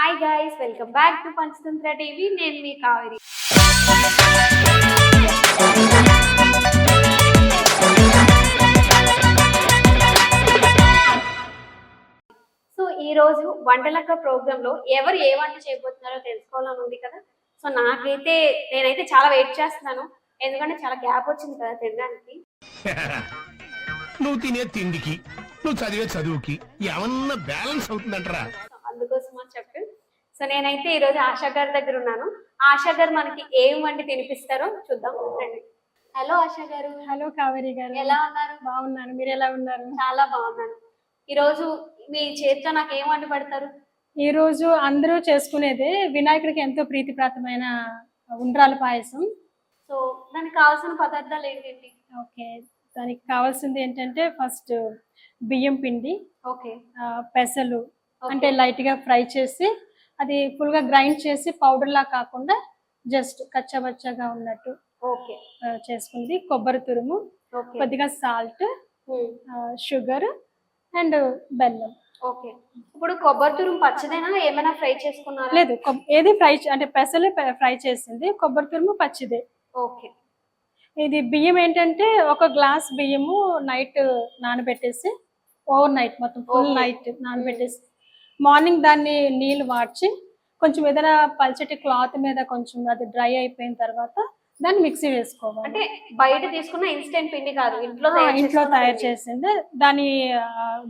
Hi guys, welcome back to Panchatantra TV. నేను మీ Kaveri. So ఈ రోజు వంటలక్క ప్రోగ్రామ్ లో ఎవరు ఏ వంట చేయబోతున్నారో తెలుసుకోవాలని ఉంది కదా. సో నేనైతే చాలా వెయిట్ చేస్తున్నాను, ఎందుకంటే చాలా గ్యాప్ వచ్చింది కదా తినడానికి. నువ్వు తినే తిండికి నువ్వు చదివే చదువుకి ఏమన్నా బ్యాలెన్స్ అవుతుందంటరా, అందుకోసం అని చెప్పి సో నేనైతే ఈ రోజు ఆశా గారి దగ్గర ఉన్నాను. ఆశా గారు మనకి ఏం వండి తినిపిస్తారో చూద్దాం రండి. హలో ఆశా గారు. హలో కావేరి గారు, ఎలా ఉన్నారు? బాగున్నాను, మీరు ఎలా ఉన్నారు? చాలా బాగున్నాను. ఈ రోజు మీ చేతితో నాకు ఏం వండి పెడతారు? ఈ రోజు అందరూ చేసుకునేదే వినాయకుడికి ఎంతో ప్రీతిప్రాతమైన ఉండ్రాల పాయసం. సో దానికి కావాల్సిన పదార్థాలు ఏంటండి? ఓకే, దానికి కావాల్సింది ఏంటంటే ఫస్ట్ బియ్యం పిండి, ఓకే, పెసలు అంటే లైట్ గా ఫ్రై చేసి అది ఫుల్ గా గ్రైండ్ చేసి పౌడర్ లా కాకుండా జస్ట్ కచ్చాబచ్చాగా ఉన్నట్టు ఓకే చేసుకుంది. కొబ్బరి తురుము, కొద్దిగా సాల్ట్, షుగర్ అండ్ బెల్లం. ఓకే, ఇప్పుడు కొబ్బరి తురుము పచ్చదేనా, ఏమైనా ఫ్రై చేసుకున్నారా? లేదు, ఏది ఫ్రై అంటే పెసలు ఫ్రై చేసింది, కొబ్బరి తురుము పచ్చిదే. ఓకే, ఇది బియ్యం ఏంటంటే ఒక గ్లాస్ బియ్యము నైట్ నానబెట్టేసి, ఓవర్ నైట్ మొత్తం ఫుల్ నైట్ నానబెట్టేసి మార్నింగ్ దాన్ని నీళ్ళు వాడ్చి కొంచెం ఏదైనా పల్చటి క్లాత్ మీద కొంచెం అది డ్రై అయిపోయిన తర్వాత దాన్ని మిక్సీ వేసుకోవాలి. అంటే బయట తీసుకున్న ఇన్స్టెంట్ పిండి కాదు, ఇంట్లో తయారు చేసింది. దాన్ని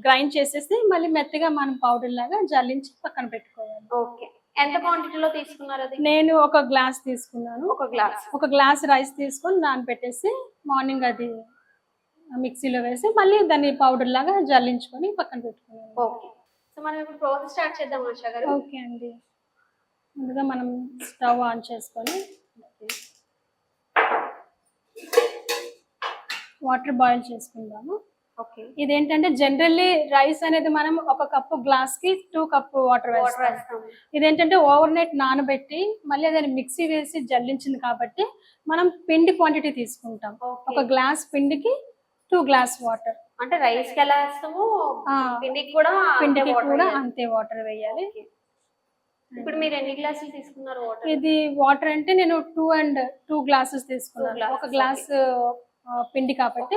గ్రైండ్ చేసేసి మళ్ళీ మెత్తగా మనం పౌడర్ లాగా జల్లించి పక్కన పెట్టుకోవాలి. ఓకే, ఎంత క్వాంటిటీలో తీసుకున్నారు అది? నేను ఒక గ్లాస్ తీసుకున్నాను. ఒక గ్లాస్ రైస్ తీసుకొని నానబెట్టేసి మార్నింగ్ అది మిక్సీలో వేసి మళ్ళీ దాన్ని పౌడర్ లాగా జల్లించుకొని పక్కన పెట్టుకున్నాను. ఓకే, సో మనం ఇప్పుడు ప్రాసెస్ స్టార్ట్ చేద్దాం ఆశా గారు. ఓకే అండి, ముందుగా మనం స్టవ్ ఆన్ చేసుకొని వాటర్ బాయిల్ చేసుకుందాము. ఓకే, ఇదేంటంటే జనరల్లీ రైస్ అనేది మనం ఒక కప్పు గ్లాస్ కి 2 కప్పు వాటర్ వేస్తాం. ఇదేంటంటే ఓవర్ నైట్ నానబెట్టి మళ్ళీ దాన్ని మిక్సీ వేసి జల్లించింది కాబట్టి మనం పిండి క్వాంటిటీ తీసుకుంటాం. ఒక గ్లాస్ పిండికి 2 గ్లాస్ వాటర్. అంటే రైస్ కి ఎలా వేస్తామో పిండికి కూడా అంతే వాటర్ వేయాలి. ఇప్పుడు మీరు ఎన్ని గ్లాసులు తీసుకున్నారు వాటర్? ఇది వాటర్ అంటే నేను 2 గ్లాసెస్ తీసుకున్నాను. ఒక గ్లాస్ పిండి కాబట్టి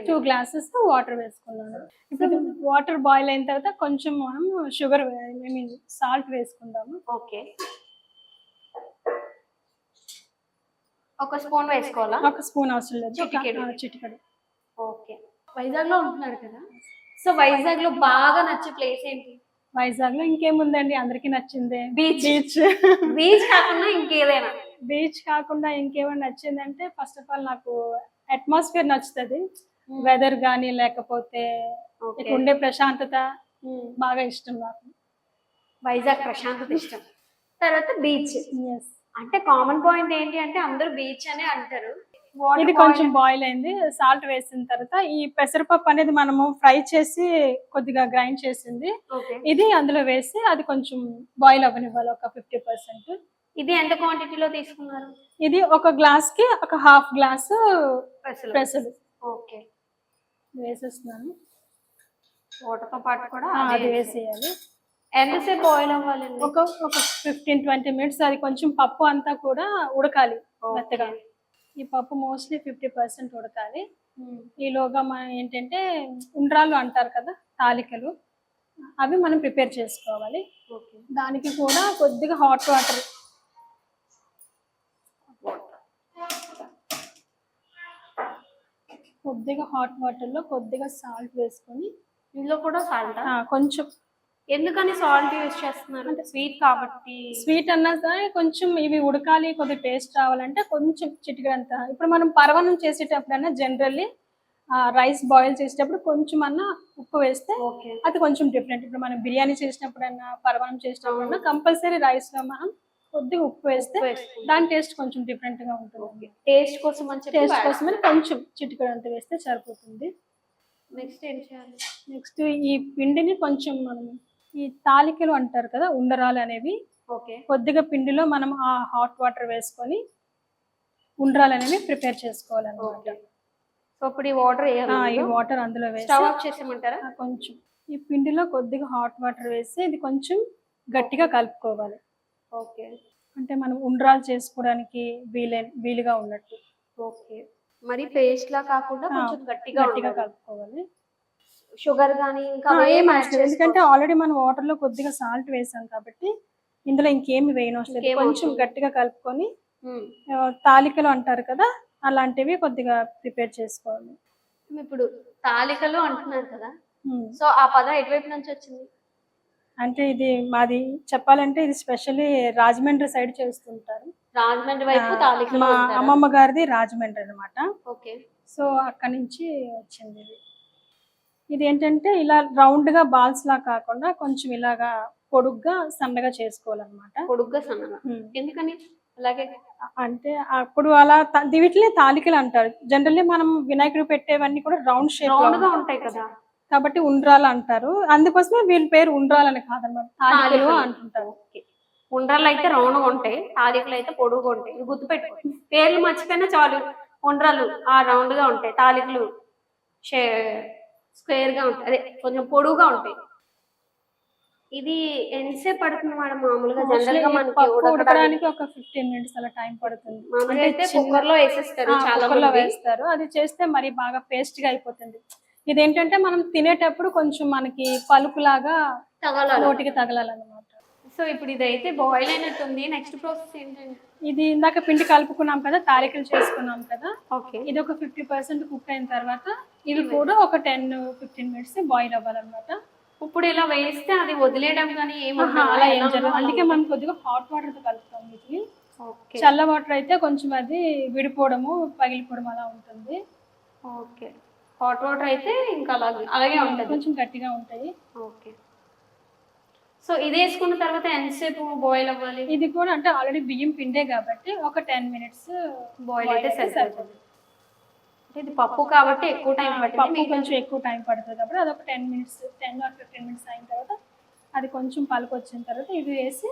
2 గ్లాసెస్ వాటర్ వేసుకున్నాను. ఇప్పుడు వాటర్ బాయిల్ అయిన తర్వాత కొంచెం మనం షుగర్ సాల్ట్ వేసుకుందాము. ఓకే, ఒక స్పూన్ వేసుకోవాలా? ఒక స్పూన్ అవసరం లేదు, చిటికెడు. ఓకే, వైజాగ్ లో ఉంటున్నారు కదా, సో వైజాగ్ లో బాగా నచ్చే ప్లేస్ ఏంటి? వైజాగ్ లో ఇంకేముందండి, అందరికి నచ్చిందే బీచ్. బీచ్ కాకుండా ఇంకేదైనా? బీచ్ కాకుండా ఇంకేమైనా నచ్చిందంటే ఫస్ట్ ఆఫ్ ఆల్ నాకు అట్మాస్ఫియర్ నచ్చుతుంది. వెదర్ గానీ లేకపోతే ఉండే ప్రశాంతత బాగా ఇష్టం నాకు. వైజాగ్ ప్రశాంతత ఇష్టం. తర్వాత బీచ్. అంటే కామన్ పాయింట్ ఏంటి అంటే అందరూ బీచ్ అనే అంటారు. ఇది కొంచెం బాయిల్ అయింది, సాల్ట్ వేసిన తర్వాత ఈ పెసరపప్పు అనేది మనము ఫ్రై చేసి కొద్దిగా గ్రైండ్ చేసింది ఇది అందులో వేసి అది కొంచెం బాయిల్ అవ్వనివ్వాలి ఒక 50%. ఇది ఎంత క్వాంటిటీలో తీసుకున్నారు? ఇది ఒక గ్లాస్ కి ఒక హాఫ్ గ్లాసు పెసలు. ఓకే, వేసేస్తున్నాను. వాటర్ తో పాటు కూడా అది వేసేయాలి. ఎంతసేపు బాయిల్ అవ్వాలి? ఒక 15-20 మినిట్స్. అది కొంచెం పప్పు అంతా కూడా ఉడకాలి మెత్తగా. ఈ పప్పు మోస్ట్లీ 50% ఉడకాలి. ఈలోగా మనం ఏంటంటే ఉండ్రాలు అంటారు కదా, తాలికలు, అవి మనం ప్రిపేర్ చేసుకోవాలి. దానికి కూడా కొద్దిగా హాట్ వాటర్, లో కొద్దిగా సాల్ట్ వేసుకొని, ఇందులో కూడా సాల్ట్ కొంచెం. ఎందుకని సాల్ట్ యూజ్ చేస్తున్నారు? అంటే స్వీట్ కాబట్టి. స్వీట్ అన్నా సరే కొంచెం ఇవి ఉడకాలి, కొద్దిగా టేస్ట్ రావాలంటే కొంచెం చిటికెడంత. ఇప్పుడు మనం పరవన్నం చేసేటప్పుడన్నా జనరల్లీ రైస్ బాయిల్ చేసేటప్పుడు కొంచెం అన్నా ఉప్పు వేస్తే అది కొంచెం డిఫరెంట్. ఇప్పుడు మనం బిర్యానీ చేసినప్పుడన్నా పరవన్నం చేసినప్పుడన్నా కంపల్సరీ రైస్ లో మనం కొద్దిగా ఉప్పు వేస్తే దాని టేస్ట్ కొంచెం డిఫరెంట్ గా ఉంటుంది. టేస్ట్ కోసమని కొంచెం చిటికెడంత వేస్తే సరిపోతుంది. నెక్స్ట్ ఏం చేయాలి? నెక్స్ట్ ఈ పిండిని కొంచెం మనం ఈ తాలికలు అంటారు కదా, ఉండరాలు అనేవి, కొద్దిగా పిండిలో మనం ఆ హాట్ వాటర్ వేసుకొని ఉండ్రాలు అనేవి ప్రిపేర్ చేసుకోవాలన్నమాట. సో ఇప్పుడు ఈ వాటర్ అందులో వేసి స్టవ్ ఆఫ్ చేసేయమంటారా? కొంచెం ఈ పిండిలో కొద్దిగా హాట్ వాటర్ వేసి ఇది కొంచెం గట్టిగా కలుపుకోవాలి. ఓకే. అంటే మనం ఉండ్రాలు చేసుకోవడానికి వీలుగా ఉన్నట్టు. ఓకే. మరి పేస్ట్ లా కాకుండా ఆ, కొంచెం గట్టిగా గట్టిగా ఉండాలి. కలుపుకోవాలి. షుగర్ గానీ ఇంకా ఏం ఏం యాడ్ అవసరం లేదు. ఎందుకంటే చేసుకోవచ్చా? ఆల్రెడీ మనం వాటర్ లో కొద్దిగా సాల్ట్ వేసాం కాబట్టి ఇందులో ఇంకేమి వేయనవసరం లేదు. ఇంకేం కొంచెం అవసరం లేదు. గట్టిగా కలుపుకొని హ్మ్. తాలికలు అంటారు కదా, అలాంటివి కొద్దిగా ప్రిపేర్ చేసుకోవాలి. ఇప్పుడు తాలికలు అంటున్నారు కదా, ఉమ్. సో ఆ పదం ఎటువైపు నుంచి వచ్చింది? అంటే ఇది మాది చెప్పాలంటే ఇది స్పెషల్లీ రాజమండ్రి సైడ్ చేస్తుంటారు. రాజమండ్రి వైపు ఆ, తాలికలు మా అంటారా? అమ్మమ్మ గారిది రాజమండ్రి అన్నమాట. ఓకే. సో అక్కడి నుంచి వచ్చింది ఇది. ఇది ఏంటంటే ఇలా రౌండ్ గా బాల్స్ లా కాకుండా కొంచెం ఇలాగా పొడుగ్గా సన్నగా చేసుకోవాలన్నమాట. పొడుగ్గా సన్నగా. ఎందుకని అలాగే? అంటే అప్పుడు అలా వీటిని తాలికలు అంటారు. జనరల్లీ మనం వినాయకుడు పెట్టేవన్నీ కూడా రౌండ్ షేప్ రౌండ్ గా ఉంటాయి కదా, కాబట్టి ఉండ్రాలు అంటారు. అందుకోసమే వీళ్ళ పేరు ఉండ్రాలని కాదన్నమాట, తాలికలు తాలికలు అంటుంటారు. ఓకే. ఉండ్రాలు అయితే రౌండ్ గా ఉంటాయి, తాలికలు అయితే పొడుగుగా ఉంటాయి. ఇది గుర్తుపెట్టుకోండి, పేర్లు మర్చిపోయినా చాలు. ఉండ్రాలు ఆ రౌండ్ గా ఉంటాయి, తాలికలు స్క్వేర్ గా ఉంటాయి, అదే కొంచెం పొడుగుగా ఉంటాయి. ఇది ఎంతసేపు పడుతుంది మేడం మామూలుగా? జనరల్ గా మనకి పప్పు ఉడకడానికి ఉడకడానికి ఒక 15 minutes అలా టైం పడుతుంది. మామూలుగా అయితే కుక్కర్ లో వేసేస్తారు చాలా కుక్కర్ లో మంది. వేస్తారు. అది చేస్తే మరి బాగా పేస్ట్ గా అయిపోతుంది. ఇదేంటంటే మనం తినేటప్పుడు కొంచెం మనకి పలుకులాగా తగలాలి. నోటికి తగలాలన్నమాట. సో ఇప్పుడు ఇదైతే బాయిల్ అయినట్టుంది. నెక్స్ట్ ప్రాసెస్ ఏంటండి? ఇది ఇందాక పిండి కలుపుకున్నాం కదా, తాలికలు చేసుకున్నాం కదా, ఓకే. ఇది ఒక 50% కుక్ అయిన తర్వాత ఇవి కూడా ఒక 10-15 minutes బాయిల్ అవ్వాలన్నమాట. ఇప్పుడు ఇలా వేస్తే అది వదిలేయడం కానీ అలా ఏం జరగదు. అందుకే మనం కొద్దిగా హాట్ వాటర్ తో కలుపుతాం వీటిని. ఓకే. చల్ల వాటర్ అయితే కొంచెం అది విడిపోవడము పగిలిపోవడం అలా ఉంటుంది. ఓకే. హాట్ వాటర్ అయితే ఇంకా అలాగే ఉంటుంది, కొంచెం గట్టిగా ఉంటాయి. ఓకే. సో ఇది వేసుకున్న తర్వాత ఎంతసేపు బాయిల్ అవ్వాలి? ఇది కూడా అంటే ఆల్రెడీ బియ్యం పిండే కాబట్టి ఒక 10 minutes బాయిల్ అయితే సరిపోతుంది. అంటే ఇది పప్పు కాబట్టి ఎక్కువ టైం పప్పు పడుతుంది. కొంచెం ఎక్కువ టైం పడుతుంది కాబట్టి అదొక 10 or 15 minutes అయిన తర్వాత అది కొంచెం పలుకు వచ్చిన తర్వాత ఇవి వేసి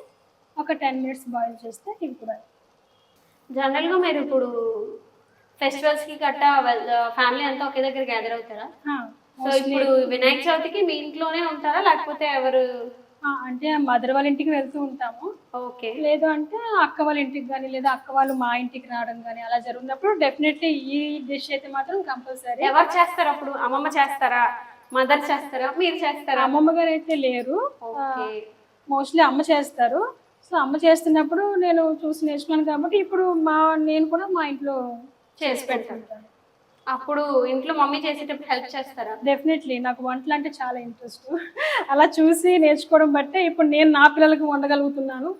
ఒక 10 minutes బాయిల్ చేస్తే ఇవి కూడా. జనరల్ గా మీరు ఇప్పుడు ఫెస్టివల్స్ కి గట్టా ఫ్యామిలీ అంతా ఒకే దగ్గర గ్యాదర్ అవుతారా? సో ఇప్పుడు వినాయక చవితికి మీ ఇంట్లోనే ఉంటారా లేకపోతే ఎవరు? అంటే మదర్ వాళ్ళ ఇంటికి వెళ్తూ ఉంటాము. ఓకే. లేదు అంటే అక్క వాళ్ళ ఇంటికి కానీ లేదా అక్క వాళ్ళు మా ఇంటికి రావడం కానీ అలా జరుగుతున్నప్పుడు డెఫినెట్లీ ఈ డిష్ అయితే మాత్రం కంపల్సరీ. ఎవరు చేస్తారు అప్పుడు? అమ్మమ్మ చేస్తారా, మదర్ చేస్తారా, మీరు చేస్తారా? అమ్మమ్మ గారు అయితే లేరు, మోస్ట్లీ అమ్మ చేస్తారు. సో అమ్మ చేస్తున్నప్పుడు నేను చూసి నేర్చుకున్నాను కాబట్టి ఇప్పుడు నేను కూడా మా ఇంట్లో చేసి పెడుతుంటాను. అప్పుడు ఇంట్లో మమ్మీ చేసేటప్పుడు హెల్ప్ చేస్తారా? డెఫినెట్లీ నాకు వంటలు అంటే చాలా ఇంట్రెస్ట్. అలా చూసి నేర్చుకోవడం బట్టే ఇప్పుడు నేను నా పిల్లలకి వండగలుగుతున్నాను.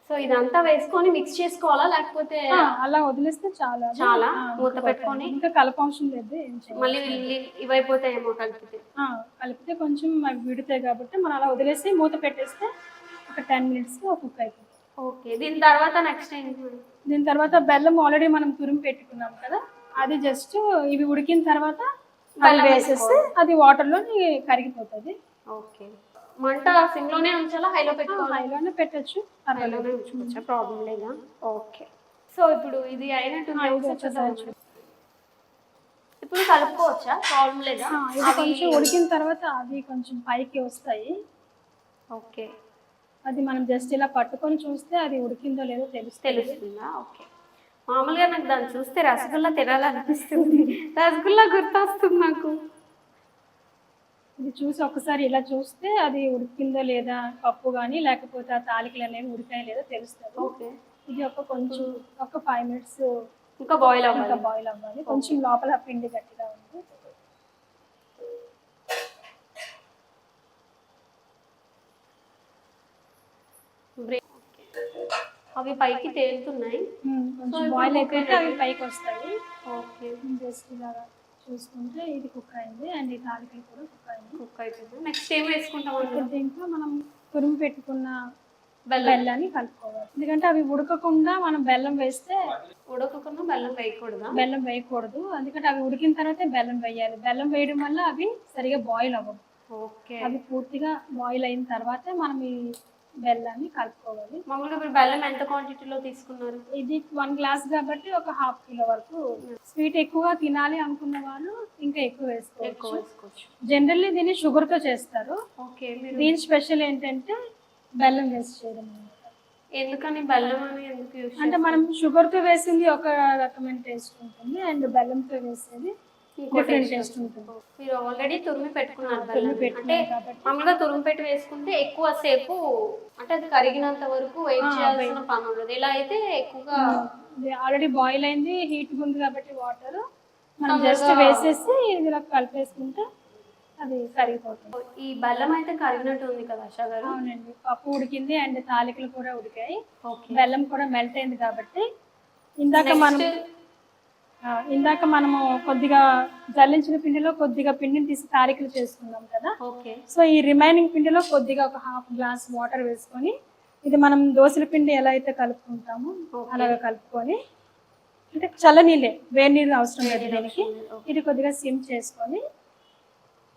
సో ఇదంతా వేసుకొని మిక్స్ చేసుకోవాలా లేకపోతే అలా వదిలేస్తే చాలా మూత పెట్టుకొని ఇంకా కలపవసరం లేదు. ఏం చేయాలి, మళ్ళీ ఇవైపోతాయేమో కలిపితే? కలిపితే కొంచెం అవి విడుతాయి కాబట్టి మనం అలా వదిలేసి మూత పెట్టేస్తే ఒక 10 minutes కుక్ అయిపోతుంది. ఓకే. దీని తర్వాత నెక్స్ట్ ఏంటి? దీని తర్వాత బెల్లం ఆల్రెడీ మనం తురిమి పెట్టుకున్నాం కదా, అది జస్ట్ ఇవి ఉడికిన తర్వాత బెల్లం వేసేస్తే అది వాటర్ లో కరిగిపోతుంది. ఓకే. మంట సిమ్ లోనే ఉంచాలా హైలో పెట్టుకోవాలా? హైలోనే పెట్టచ్చు, హైలోనే ఉంచుకోవచ్చా? ప్రాబ్లం లేదా? ఓకే. సో ఇప్పుడు ఇది అయినట్టు ఇప్పుడు కలుపుకోవచ్చా? ప్రాబ్లం లేదా? ఇది కొంచెం ఉడికిన తర్వాత అవి కొంచెం పైకి వస్తాయి. ఓకే. అది మనం జస్ట్ ఇలా పట్టుకొని చూస్తే అది ఉడికిందో లేదో తెలుస్తుందా? ఓకే. మామూలుగా నాకు దాన్ని చూస్తే రసగుల్లా తినాలనిపిస్తుంది, రసగుల్లా గుర్తొస్తుంది నాకు. ఇది చూసి ఒకసారి ఇలా చూస్తే అది ఉడికిందో లేదా పప్పు కానీ లేకపోతే ఆ తాలికలు అనేవి ఉడికాయో లేదో తెలుస్తుంది. ఓకే. ఇది కొంచెం ఒక 5 minutes ఇంకా బాయిల్ అవ్వాలి. కొంచెం లోపల పిండి గట్టిగా ఉంది. అవి పైకి తేలుతున్నాయి, కొంచెం బాయిల్ అయిపోతే అవి పైకి వస్తాయి. ఓకే. జస్ట్ ఇలా చూసుకుంటే ఇది కుక్ అయింది అండ్ ఈ తాలికలు కూడా కుక్ అయిపోయింది. నెక్స్ట్ ఏం వేసుకుంటాం? దీంట్లో మనం తురిమి పెట్టుకున్న బెల్లాన్ని కలుపుకోవాలి. ఎందుకంటే అవి ఉడకకుండా మనం బెల్లం వేస్తే బెల్లం వేయకూడదు. ఎందుకంటే అవి ఉడికిన తర్వాతే బెల్లం వేయాలి. బెల్లం వేయడం వల్ల అవి సరిగా బాయిల్ అవ్వవు. ఓకే. అవి పూర్తిగా బాయిల్ అయిన తర్వాతే మనం ఈ బెల్లాన్ని కలుపుకోవాలి. మామూలుగా మీరు బెల్లం ఎంత క్వాంటిటీలో తీసుకున్నారు? ఇది 1 glass కాబట్టి ఒక 1/2 kilo వరకు. స్వీట్ ఎక్కువగా తినాలి అనుకున్న వాళ్ళు ఇంకా ఎక్కువ వేసుకోవచ్చు. జనరల్లీ దీన్ని షుగర్ తో చేస్తారు. ఓకే. దీని స్పెషల్ ఏంటంటే బెల్లం వేస్ట్ చేయడం అన్నమాట. ఎందుకని బెల్లం అని ఎందుకు యూస్ అంటే మనం షుగర్తో వేసింది ఒక రకమైన టేస్ట్ ఉంటుంది అండ్ బెల్లంతో వేసేది డిఫరెంట్ టేస్ట్ ఉంటుంది. మీరు ఆల్రెడీ తురిమి పెట్టుకున్నారు తురిమి బెల్లం. అంటే పెట్టుకున్నాం కాబట్టి. మామూలుగా తురిమి పెట్టి వేసుకుంటే ఎక్కువ సేపు అంటే అది కరిగినంత వరకు వెయిట్ చేయాల్సిన పని ఉండదు. ఇలా అయితే ఎక్కువగా ఆల్రెడీ బాయిల్ అయింది, హీట్ ఉంది కాబట్టి వాటర్ మనం జస్ట్ వేసేసి ఇందులో కలిపేసుకుంటే అది కరిగిపోతుంది. ఈ బెల్లం అయితే కరిగినట్టు ఉంది కదా ఆశా గారు. అవునండి, పప్పు ఉడికింది అండ్ తాలికలు కూడా ఉడికాయి, ఓకే. బెల్లం కూడా మెల్ట్ అయింది కాబట్టి ఇందాక మనము కొద్దిగా జల్లించిన పిండిలో కొద్దిగా పిండిని తీసి తాలికలు చేసుకున్నాం కదా. ఓకే. సో ఈ రిమైనింగ్ పిండిలో కొద్దిగా ఒక హాఫ్ గ్లాస్ వాటర్ వేసుకొని, ఇది మనం దోశల పిండి ఎలా అయితే కలుపుకుంటామో అలాగా కలుపుకొని, అంటే చల్ల నీళ్ళే, వేడి నీళ్ళు అవసరం లేదు దీనికి. ఇది కొద్దిగా సిమ్ చేసుకొని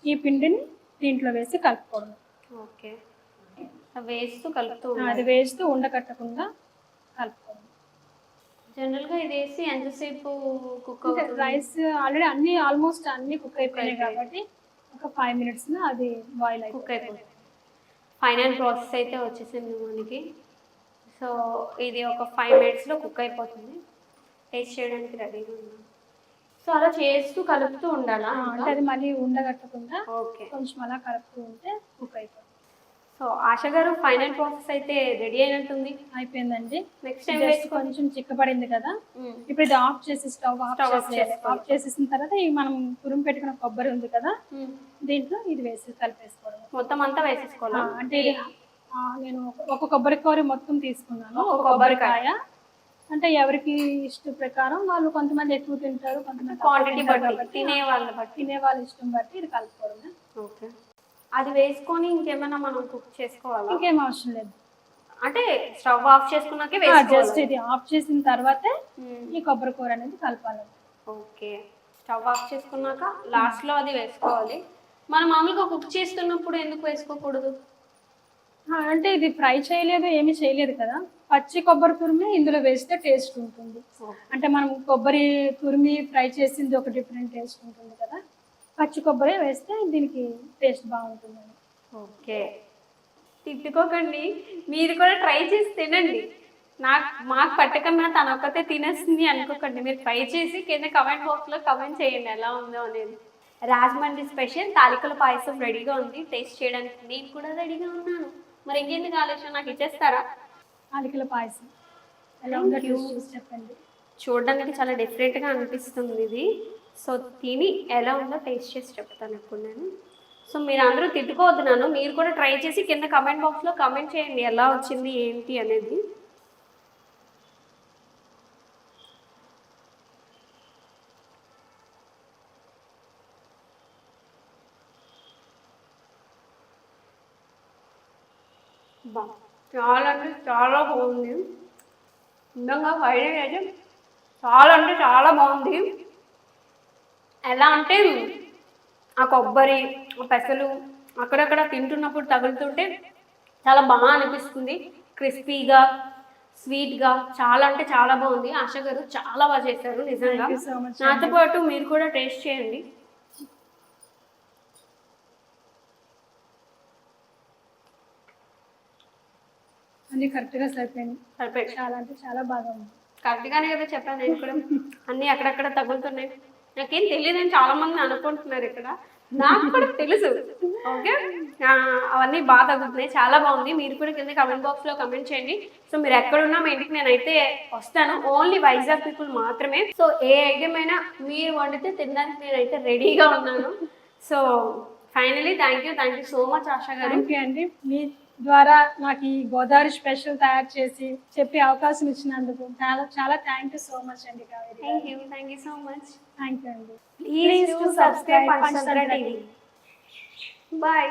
ఈ పిండిని దీంట్లో వేసి కలుపుకోవడం. ఓకే, వేస్తూ కలుపుతూ అది వేస్తూ ఉండకట్టకుండా కలుపుకోవడం. జనరల్ గా ఇది వేసి ఎంతసేపు కుక్ అవుతుంది? రైస్ ఆల్రెడీ ఆల్మోస్ట్ అన్ని కుక్ అయిపోయినాయి కాబట్టి ఒక 5 minutes లో అది బాయిల్ కుక్ అయిపోతుంది. ఫైనల్ ప్రాసెస్ అయితే వచ్చేసింది మనకి. సో ఇది ఒక 5 minutes లో కుక్ అయిపోతుంది. టేస్ట్ చేయడానికి రెడీగా ఉన్నాం. సో అలా చేస్తూ కలుపుతూ ఉండాలా? అంటే అది మళ్ళీ ఉండగట్టకుండా ఓకే, కొంచెం అలా కలుపుతూ ఉంటే కుక్ అయిపోతుంది. సో ఆశా గారు ఫైనల్ ప్రాసెస్ అయితే రెడీ అయినట్టుంది. అయిపోయిందండి. నెక్స్ట్ టైం కొంచెం చిక్కబడింది కదా, ఇప్పుడు ఇది ఆఫ్ చేసి స్టవ్ ఆఫ్ చేసేసిన తర్వాత ఈ మనం తురుము పెట్టుకున్న కొబ్బరి ఉంది కదా, దీంట్లో ఇది వేసి కలిపేసుకోవడం. మొత్తం అంతా వేసేసుకోవాలి. అంటే నేను ఒక కొబ్బరికాయ మొత్తం తీసుకున్నాను, ఒక కొబ్బరికాయ. అంటే ఎవరికి ఇష్టం ప్రకారం వాళ్ళు, కొంతమంది ఎక్కువ తింటారు, కొంతమంది క్వాంటిటీ బట్టి, తినే వాళ్ళ ఇష్టం బట్టి ఇది కలుపుకోవడం. ఓకే. అది వేసుకొని ఇంకేమైనా మనం కుక్ చేసుకోవాలా? ఇంకేం అవసరం లేదు, అంటే స్టవ్ ఆఫ్ చేసుకున్నాకే జస్ట్ ఇది ఆఫ్ చేసిన తర్వాతే ఈ కొబ్బరి కూర అనేది కలపాలి. ఓకే, స్టవ్ ఆఫ్ చేసుకున్నాక లాస్ట్ లో అది వేసుకోవాలి. మనం మామూలుగా కుక్ చేస్తున్నప్పుడు ఎందుకు వేసుకోకూడదు? అంటే ఇది ఫ్రై చేయలేదు, ఏమీ చేయలేదు కదా, పచ్చి కొబ్బరి తురిమి ఇందులో వేస్తే టేస్ట్ ఉంటుంది. అంటే మనం కొబ్బరి తురిమి ఫ్రై చేసింది ఒక డిఫరెంట్ టేస్ట్ ఉంటుంది కదా, పచ్చి కొబ్బరి వేస్తే దీనికి టేస్ట్ బాగుంటుంది. ఓకే, తిట్టుకోకండి, మీరు కూడా ట్రై చేసి తినండి. మాకు పట్టకన్నా తన ఒక్కతే తినేస్తుంది అనుకోకండి. మీరు ట్రై చేసి కింద కమెంట్ బాక్స్లో కమెంట్ చేయండి ఎలా ఉందో అనేది. రాజమండ్రి స్పెషల్ తాలికల పాయసం రెడీగా ఉంది, టేస్ట్ చేయడానికి నేను కూడా రెడీగా ఉన్నాను. మరి ఇంకెందుకు ఆలోచన, నాకు ఇచ్చేస్తారా? తాలికల పాయసం ఎలా ఉందో చూసి చెప్పండి. చూడడానికి చాలా డిఫరెంట్గా అనిపిస్తుంది ఇది. సో తిని ఎలా ఉందో టేస్ట్ చేసి చెప్తాను ఇప్పుడు నేను. సో మీరు అందరూ తిట్టుకోవద్దు నన్ను, మీరు కూడా ట్రై చేసి కింద కమెంట్ బాక్స్లో కమెంట్ చేయండి ఎలా వచ్చింది ఏంటి అనేది. చాలా అంటే చాలా బాగుంది. నిజంగా ఫైనల్ అయితే చాలా అంటే చాలా బాగుంది. ఎలా అంటే ఆ కొబ్బరి, ఆ పెసలు అక్కడక్కడ తింటున్నప్పుడు తగులుతుంటే చాలా బాగా అనిపిస్తుంది. క్రిస్పీగా, స్వీట్గా, చాలా అంటే చాలా బాగుంది. ఆశా గారు చాలా బాగా చేశారు నిజంగా. నాతో పాటు మీరు కూడా టేస్ట్ చేయండి. అన్ని కరెక్ట్గా సరిపోయింది. చాలా అంటే చాలా బాగా ఉంది. కరెక్ట్గానే కదా చెప్పాను నేను కూడా. అన్నీ అక్కడక్కడ తగులుతున్నాయి. నాకేం తెలియదు అని చాలా మంది అనుకుంటున్నారు ఇక్కడ, నాకు కూడా తెలుసు. ఓకే, అవన్నీ బాగా తగ్గుతున్నాయి, చాలా బాగుంది. మీరు కూడా కింద కమెంట్ బాక్స్లో కమెంట్ చేయండి. సో మీరు ఎక్కడున్నా మా ఇంటికి నేనైతే వస్తాను, ఓన్లీ వైజాగ్ పీపుల్ మాత్రమే. సో ఏ ఐటమ్ అయినా మీరు వండితే తినడానికి నేనైతే రెడీగా ఉన్నాను. So finally thank you so much Asha గారు. థ్యాంక్ యూ అండి, మీ ద్వారా నాకు ఈ గోదావరి స్పెషల్ తయారు చేసి చెప్పే అవకాశం ఇచ్చినందుకు చాలా చాలా థ్యాంక్ యూ సో మచ్ అండి. Thank you so much. Thank you అండి. Please do subscribe Panchtantra TV. Bye.